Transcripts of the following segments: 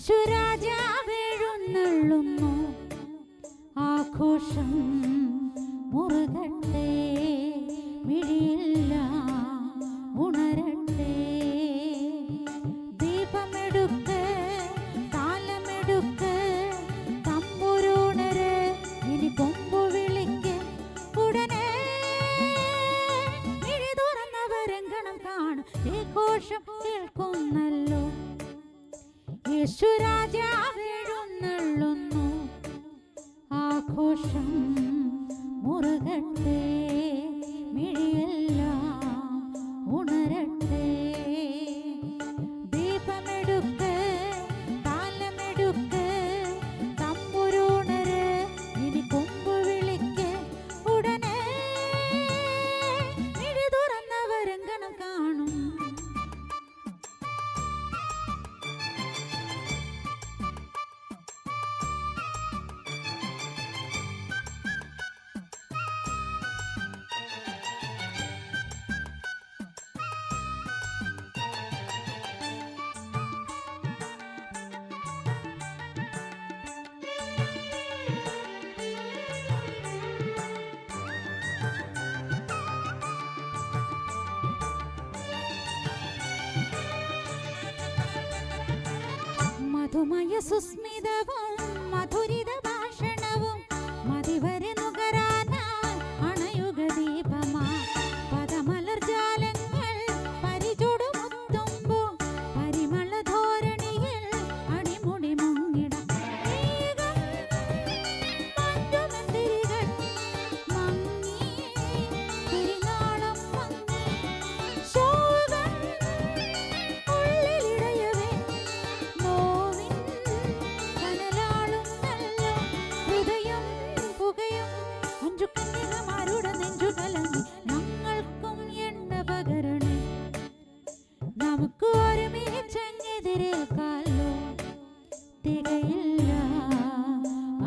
യേശുരാജാവെഴുന്നള്ളുന്നു, ആഘോഷം മുറുകട്ടെ, മിഴിയില്ല ഉണരട്ടെ. ദീപമെടുക്ക്, താലമെടുക്ക്, തമ്പുരുണര്, ഇനി കൊമ്പു വിളിക്ക്. ഉടനെ മിഴി തുറന്നവരങ്കണം കാണും, ഈ ഘോഷം കേൾക്കുന്നല്ലോ. യേശുരാജാവെഴുന്നള്ളുന്നു, ആഘോഷം മുറുകട്ടെ, മിഴിയെല്ലാം ഉണരട്ടെ. ദീപമെടുക്ക്, താലമെടുക്ക്, തമ്പുരുണര്, ഇനി കൊമ്പു വിളിക്ക്. ഉടനെ മിഴി തുറന്നവരങ്കണം കാണും. മധുമയ സുസ്മിതവും മധുരിത ഭാഷണവും മതിവരെ നുകരാനായി അണയുക ദീപമാ. പദമലർജാലങ്ങൾ പരിചുടുമുത്തുമ്പോൾ പരിമള ധോരണിയിൽ അടിമുടി മുങ്ങിട. മഞ്ഞുമെന്തിരികൾ മങ്ങി, തിരുനാളം മങ്ങി, ശോകം ഉള്ളിലിടയവേ, നോവിൻ കനലാളും നല്ല ഹൃദയം പുകയും. അഞ്ചു കന്യകമാരുടെ നെഞ്ചു കലങ്ങി, ഞങ്ങൾക്കും എണ്ണ പകരണേ. നമുക്ക് ഒരുമിച്ചെതിരേൽക്കാലോ, തികയില്ല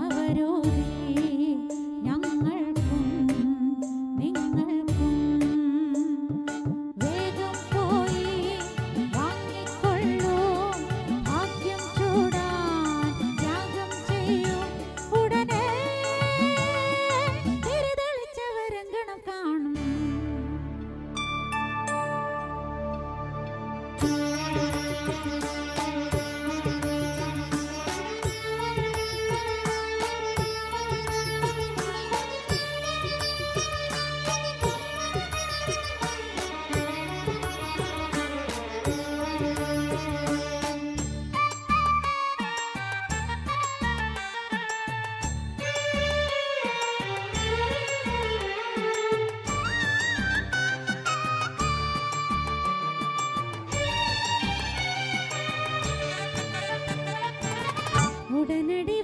അവരോധി ഞങ്ങൾക്കും നിങ്ങൾക്കും. വേഗം പോയി വാങ്ങിക്കൊള്ളൂ, ഭാഗ്യം ചൂടാൻ ത്യാഗം ചെയ്യൂ. ഉടനെ തിരിതെളിച്ചവരങ്കണം കാണും. ഉടനടി